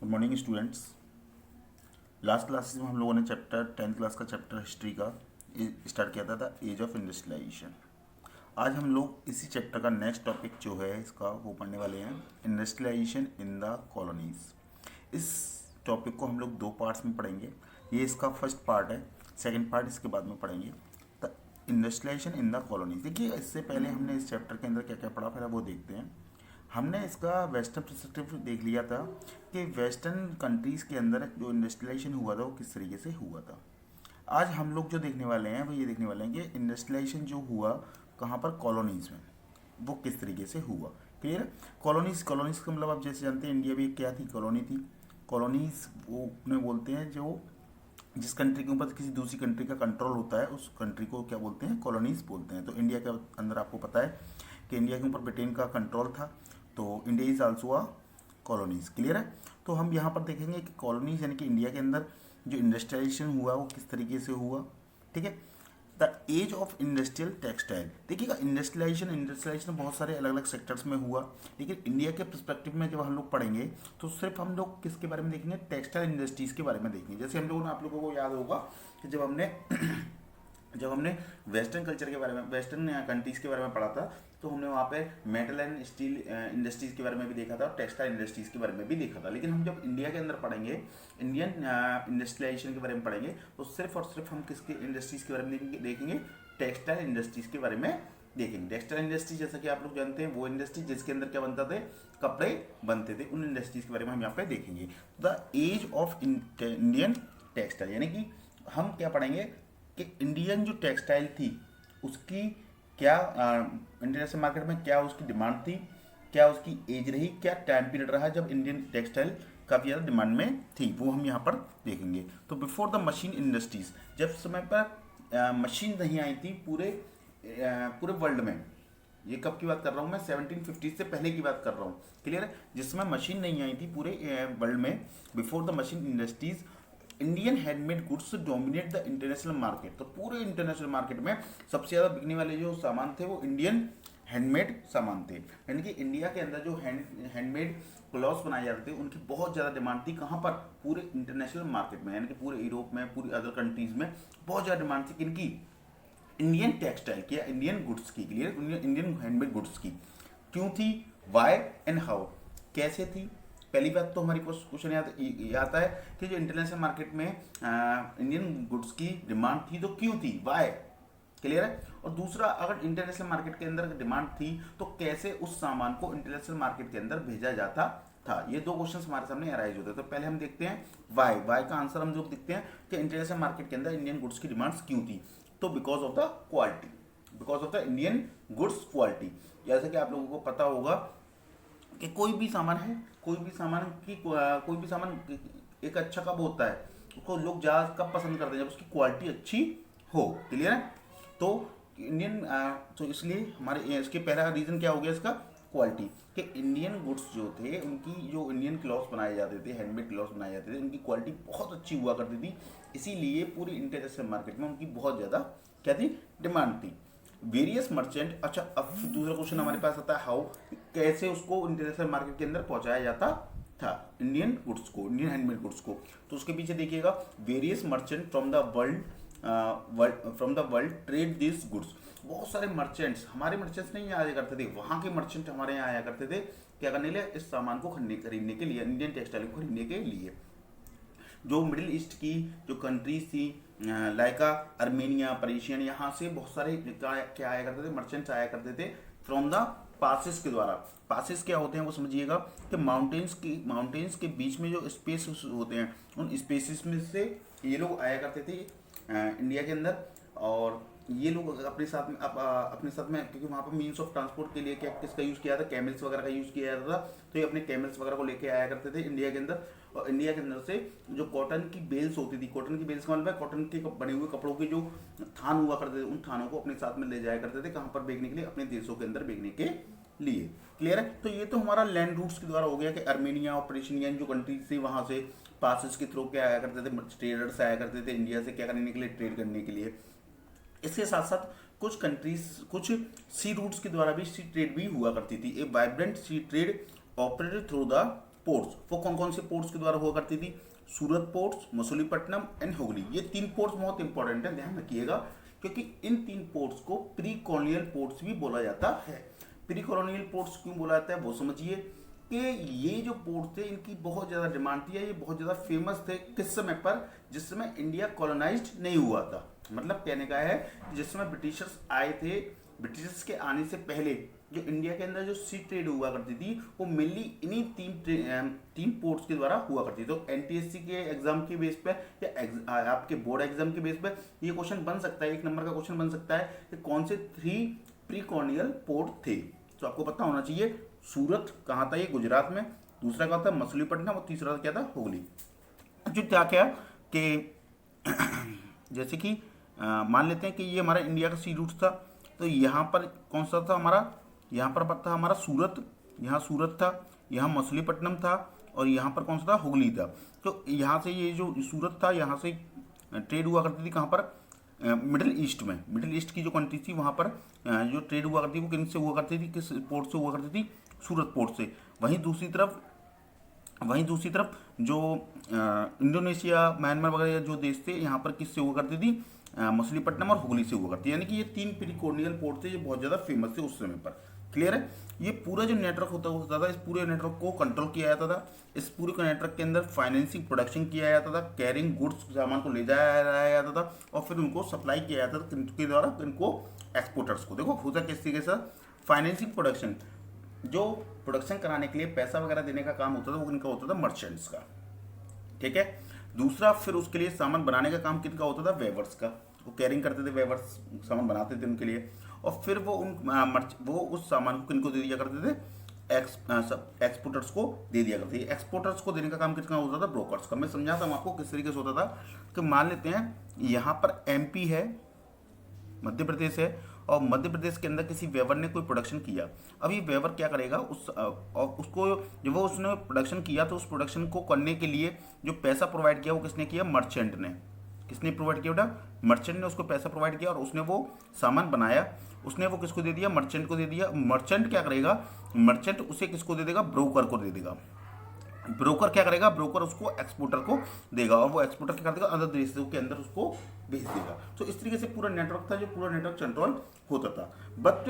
Good morning students. Last classes में हम लोगों ने चैप्टर 10th क्लास का चैप्टर हिस्ट्री का स्टार्ट किया था एज ऑफ इंडस्ट्रियलाइजेशन। आज हम लोग इसी चैप्टर का नेक्स्ट टॉपिक जो है इसका वो पढ़ने वाले हैं, इंडस्ट्रियलाइजेशन इन द कॉलोनीज। इस टॉपिक को हम लोग दो पार्ट्स में पढ़ेंगे। ये इसका फर्स्ट पार्ट है, सेकेंड पार्ट इसके बाद में पढ़ेंगे। The industrialisation in the colonies. देखिए, इससे पहले हमने इस चैप्टर के अंदर क्या क्या पढ़ा, पहले वो देखते हैं। हमने इसका वेस्टर्न परस्पेक्टिव देख लिया था कि वेस्टर्न कंट्रीज़ के अंदर जो इंडस्ट्रियलाइजेशन हुआ था वो किस तरीके से हुआ था। आज हम लोग जो देखने वाले हैं वो ये देखने वाले हैं कि इंडस्ट्रियलाइजेशन जो हुआ कहाँ पर, कॉलोनीज़ में, वो किस तरीके से हुआ। क्लियर है। कॉलोनीज़ का मतलब आप जैसे जानते हैं, इंडिया भी क्या थी, कॉलोनी थी। कॉलोनीज़ वो उन्हें बोलते हैं जो जिस कंट्री के ऊपर किसी दूसरी कंट्री का कंट्रोल होता है, उस कंट्री को क्या बोलते हैं, कॉलोनीज़ बोलते हैं। तो इंडिया के अंदर आपको पता है कि इंडिया के ऊपर ब्रिटेन का कंट्रोल था, तो India is also a colonies. Clear है। तो हम यहाँ पर देखेंगे कि कॉलोनीज यानी कि इंडिया के अंदर जो इंडस्ट्रियलाइजेशन हुआ वो किस तरीके से हुआ। ठीक है। The age of industrial textile. देखिएगा, इंडस्ट्रियलाइजेशन बहुत सारे अलग अलग सेक्टर्स में हुआ, लेकिन इंडिया के पर्सपेक्टिव में जब हम लोग पढ़ेंगे तो सिर्फ हम लोग किसके बारे में देखेंगे, टेक्सटाइल इंडस्ट्रीज के बारे में देखेंगे। जैसे हम लोगों ने, आप लोगों को याद होगा कि जब हमने वेस्टर्न कल्चर के बारे में, वेस्टर्न कंट्रीज़ के बारे में पढ़ा था, तो हमने वहाँ पे मेटल एंड स्टील इंडस्ट्रीज़ के बारे में भी देखा था और टेक्सटाइल इंडस्ट्रीज़ के बारे में भी देखा था। लेकिन हम जब इंडिया के अंदर पढ़ेंगे, इंडियन इंडस्ट्रियलाइजेशन के बारे में पढ़ेंगे, तो सिर्फ और सिर्फ हम किसके इंडस्ट्रीज़ के बारे में देखेंगे, टेक्सटाइल इंडस्ट्रीज़ के बारे में देखेंगे। टेक्सटाइल इंडस्ट्री जैसा कि आप लोग जानते हैं, वो इंडस्ट्री जिसके अंदर क्या बनता थे, कपड़े बनते थे, उन इंडस्ट्रीज़ के बारे में हम यहाँ पे देखेंगे। The age of Indian textile, यानी कि हम क्या पढ़ेंगे कि इंडियन जो टेक्सटाइल थी उसकी क्या इंटरनेशनल मार्केट में क्या उसकी डिमांड थी, क्या उसकी एज रही, क्या टाइम पीरियड रहा जब इंडियन टेक्सटाइल काफ़ी ज़्यादा डिमांड में थी, वो हम यहाँ पर देखेंगे। तो बिफोर द मशीन इंडस्ट्रीज, जब समय पर मशीन नहीं आई थी पूरे वर्ल्ड में, ये कब की बात कर रहा हूँ मैं, 1750 से पहले की बात कर रहा हूँ। क्लियर है। जिसमें मशीन नहीं आई थी पूरे वर्ल्ड में, before the machine industries, Indian handmade goods dominate the international market. तो पूरे इंटरनेशनल मार्केट में सबसे ज़्यादा बिकने वाले जो सामान थे वो इंडियन हैंडमेड सामान थे। यानी कि इंडिया के अंदर जो हैंडमेड क्लॉथ्स बनाए जाते थे उनकी बहुत ज़्यादा डिमांड थी। कहाँ पर, पूरे इंटरनेशनल मार्केट में, यानी कि पूरे यूरोप में, पूरी अदर कंट्रीज़ में बहुत ज़्यादा डिमांड थी। किनकी, इंडियन टेक्सटाइल की, इंडियन गुड्स की। क्लियर, इंडियन हैंडमेड गुड्स की। क्यों थी, वाई एंड हाउ, कैसे थी। पहली बात तो हमारी क्वेश्चन ये आता है कि जो इंटरनेशनल मार्केट में इंडियन गुड्स की डिमांड थी तो क्यों थी, वाई। क्लियर है। और दूसरा, अगर इंटरनेशनल मार्केट के अंदर डिमांड थी तो कैसे उस सामान को इंटरनेशनल मार्केट के अंदर भेजा जाता था। ये दो क्वेश्चन हमारे सामने अराइज होते हैं। तो पहले हम देखते हैं वाई का आंसर हम जो देखते हैं कि इंटरनेशनल मार्केट के अंदर इंडियन गुड्स की डिमांड्स क्यों थी। तो because of the quality, because of the Indian goods quality. जैसे कि आप लोगों को पता होगा कि कोई भी सामान है, कोई भी सामान एक अच्छा कब होता है, उसको लोग ज़्यादा कब पसंद करते हैं, जब उसकी क्वालिटी अच्छी हो। क्लियर है। तो इंडियन तो इसलिए हमारे इसके पहला रीज़न क्या हो गया इसका, क्वालिटी। कि इंडियन गुड्स जो थे, उनकी जो इंडियन क्लॉथ्स बनाए जाते थे, हैंडमेड क्लॉथ्स बनाए जाते थे, उनकी क्वालिटी बहुत अच्छी हुआ करती थी। इसीलिए पूरी इंटरनेशनल मार्केट में उनकी बहुत ज़्यादा क्या थी, डिमांड थी। Various merchant. अच्छा, अब दूसरा क्वेश्चन हमारे पास आता है, हाउ, कैसे उसको इंटरनेशनल मार्केट के अंदर पहुंचाया जाता था इंडियन गुड्स को, इंडियन हैंडमेड गुड्स को। तो उसके पीछे देखिएगा, various merchant from the world trade this goods. बहुत सारे मर्चेंट्स, हमारे मर्चेंट्स नहीं आया करते थे, वहाँ के मर्चेंट हमारे यहाँ आया करते थे, क्या करने के लिए, इस सामान को खरीदने के लिए, इंडियन टेक्सटाइल को खरीदने के लिए। जो मिडिल ईस्ट की जो कंट्रीज थी, लाइका, अर्मेनिया, पर्शियन, यहाँ से बहुत सारे क्या आया करते थे, मर्चेंट्स आया करते थे फ्रॉम द पासिस के द्वारा। पासिस क्या होते हैं वो समझिएगा कि माउंटेन्स के बीच में जो स्पेस होते हैं, उन स्पेसिस में से ये लोग आया करते थे इंडिया के अंदर। और ये लोग अपने साथ में क्योंकि वहाँ पर मीन्स ऑफ ट्रांसपोर्ट के लिए क्या किसका यूज़ किया था, कैमल्स वगैरह का यूज़ किया जाता था। तो ये अपने कैमल्स वगैरह को लेके आया करते थे इंडिया के अंदर। और इंडिया के अंदर से जो कॉटन की बेल्स होती थी, कॉटन की बेल्स का मतलब है कॉटन के बने हुए कपड़ों के जो थान हुआ करते थे, उन थानों को अपने साथ में ले जाया करते थे। कहाँ पर बेचने के लिए, अपने देशों के अंदर बेचने के लिए। क्लियर है। तो ये तो हमारा लैंड रूट्स के द्वारा हो गया कि अर्मेनिया और पर्शियन जो कंट्रीज थी वहाँ से पासिस के थ्रू क्या आया करते थे, ट्रेडर्स आया करते थे इंडिया से क्या करने के लिए, ट्रेड करने के लिए। इसके साथ साथ कुछ कंट्रीज, कुछ सी रूट्स के द्वारा भी सी ट्रेड भी हुआ करती थी। A vibrant sea trade operated through the ports, वो कौन कौन से पोर्ट्स के द्वारा हुआ करती थी? सूरत पोर्ट्स, मछलीपट्टनम एंड हुगली। ये 3 पोर्ट्स बहुत इंपॉर्टेंट है, ध्यान रखिएगा, क्योंकि इन 3 पोर्ट्स को प्री कॉलोनियल पोर्ट्स भी बोला जाता है। प्री कॉलोनियल पोर्ट्स क्यों बोला जाता है वो समझिए कि ये जो पोर्ट थे इनकी बहुत ज़्यादा डिमांड थी, ये बहुत ज़्यादा फेमस थे किस समय पर? जिस समय इंडिया कॉलोनाइज्ड नहीं हुआ था। मतलब कहने का है कि जिस समय ब्रिटिशर्स आए थे, ब्रिटिशर्स के आने से पहले जो इंडिया के अंदर जो सी ट्रेड हुआ करती थी वो मेनली इन्हीं तीन पोर्ट्स के द्वारा हुआ करती थी। तो एनटीएससी के एग्जाम के बेस पे या आपके बोर्ड एग्जाम के बेस पे ये क्वेश्चन बन सकता है, 1 नंबर का क्वेश्चन बन सकता है कि कौन से 3 प्री कॉलोनियल पोर्ट थे। तो आपको पता होना चाहिए सूरत कहाँ था, ये गुजरात में, दूसरा क्या था मछलीपट्टनम, और तीसरा क्या था हुगली। जो क्या क्या कि जैसे कि मान लेते हैं कि ये हमारा इंडिया का सी रूट था, तो यहाँ पर कौन सा था हमारा, यहाँ पर था हमारा सूरत, यहाँ सूरत था, यहाँ मछलीपट्टनम था, और यहाँ पर कौन सा था, हुगली था। तो यहाँ से ये जो सूरत था यहाँ से ट्रेड हुआ करती थी कहाँ पर, मिडिल ईस्ट में। मिडिल ईस्ट की जो कंट्री थी वहाँ पर जो ट्रेड हुआ करती थी वो किन से हुआ करती थी, किस पोर्ट से हुआ करती थी, सूरत पोर्ट से। वहीं दूसरी तरफ जो इंडोनेशिया, म्यांमार वगैरह जो देश थे यहाँ पर किससे हुआ करती थी, मछलीपट्टनम और हुगली से हुआ करती है। यानी कि ये 3 प्री कॉलोनियल पोर्ट थे जो बहुत ज़्यादा फेमस थे उस समय पर। क्लियर है? ये पूरा जो नेटवर्क होता था, इस पूरे नेटवर्क को कंट्रोल किया जाता था। इस पूरे नेटवर्क के अंदर फाइनेंसिंग, प्रोडक्शन किया जाता था, कैरिंग गुड्स, सामान को ले जाया जाता था और फिर उनको सप्लाई किया जाता था किनके द्वारा, इनको एक्सपोर्टर्स को। देखो होता किस तरीके से, फाइनेंसिंग, प्रोडक्शन, जो प्रोडक्शन कराने के लिए पैसा वगैरह देने का काम होता था वो इनका होता था मर्चेंट्स का। ठीक है? दूसरा फिर उसके लिए सामान बनाने का काम किनका होता था, वेवर्स का। वो कैरिंग करते थे, वेवर्स सामान बनाते थे उनके लिए, और फिर वो उस सामान को किनको दे दिया करते थे, एक्सपोर्टर्स को दे दिया करते थे। एक्सपोर्टर्स को देने का काम किसका होता था, ब्रोकर्स का। मैं समझाता हूँ आपको किस तरीके से होता था कि मान लेते हैं यहाँ पर एमपी है, मध्य प्रदेश है, और मध्य प्रदेश के अंदर किसी वेवर ने कोई प्रोडक्शन किया। अब ये वेवर क्या करेगा, उसको जब वो उसने प्रोडक्शन किया तो उस प्रोडक्शन को करने के लिए जो पैसा प्रोवाइड किया वो किसने किया, मर्चेंट ने। किसने प्रोवाइड किया बेटा, मर्चेंट ने उसको पैसा प्रोवाइड किया और उसने वो सामान बनाया, उसने वो किसको दे दिया, मर्चेंट को दे दिया। मर्चेंट क्या करेगा, मर्चेंट उसे किसको दे देगा, ब्रोकर को दे देगा। ब्रोकर क्या करेगा, ब्रोकर उसको एक्सपोर्टर को देगा और वो एक्सपोर्टर क्या कर देगा, अदर देशों के अंदर उसको भेज देगा। तो इस तरीके से पूरा नेटवर्क था, जो पूरा नेटवर्क कंट्रोल होता था। बट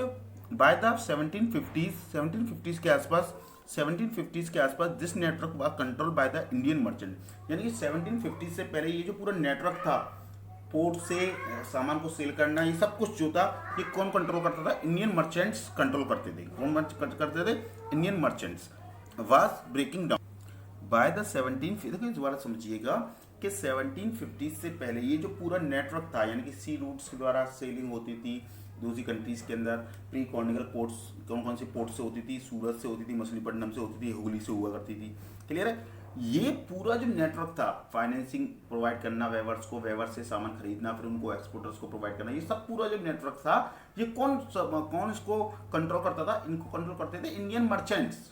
बाय द 1750s के आसपास, 1750s के आसपास this network was control by the Indian merchant. यानी कि 1750 से पहले ये जो पूरा नेटवर्क था, पोर्ट से सामान को सेल करना, ये सब कुछ जो था ये कौन कंट्रोल करता था, इंडियन मर्चेंट्स कंट्रोल करते थे। कौन करते थे, Indian merchants. Was breaking down by the 17, देखो इस बार समझिएगा कि 1750 से पहले ये जो पूरा नेटवर्क था, यानी कि सी रूट्स के द्वारा सेलिंग होती थी दूसरी कंट्रीज के अंदर। प्री कॉलोनियल पोर्ट्स कौन कौन से पोर्ट से होती थी, सूरत से होती थी, मछलीपट्टनम से होती थी, हुगली से हुआ करती थी। क्लियर है? ये पूरा जो नेटवर्क था, फाइनेंसिंग प्रोवाइड करना वेवर्स को, वेवर से सामान खरीदना, फिर उनको एक्सपोर्टर्स को प्रोवाइड करना, ये सब पूरा जो नेटवर्क था ये कौन इसको कंट्रोल करता था, इनको कंट्रोल करते थे इंडियन मर्चेंट्स।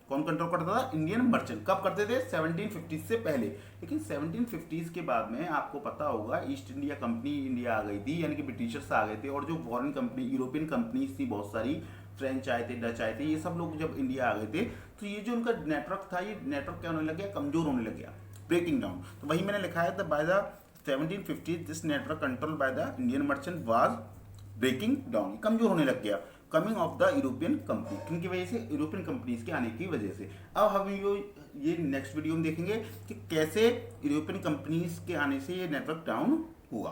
कौन कंट्रोल करता था, इंडियन मर्चेंट। कब करते थे, 1750 से पहले। लेकिन 1750 के बाद में आपको पता होगा ईस्ट इंडिया कंपनी इंडिया आ गई थी, यानी कि ब्रिटिशर्स आ गए थे, और जो फॉरेन कंपनी, यूरोपियन कंपनीज थी बहुत सारी, फ्रेंच आए थे, डच आए थे, ये सब लोग जब इंडिया आ गए थे तो ये जो उनका नेटवर्क था, ये नेटवर्क क्या होने लग गया, कमजोर होने लग गया, ब्रेकिंग डाउन। तो वही मैंने लिखा है, by the 1750 this network control by the Indian merchant was breaking down, कमजोर होने लग गया। Coming of the European company, किनकी वजह से, यूरोपियन कंपनीज के आने की वजह से। अब हम ये नेक्स्ट वीडियो में देखेंगे कि कैसे यूरोपियन कंपनीज के आने से ये नेटवर्क डाउन हुआ।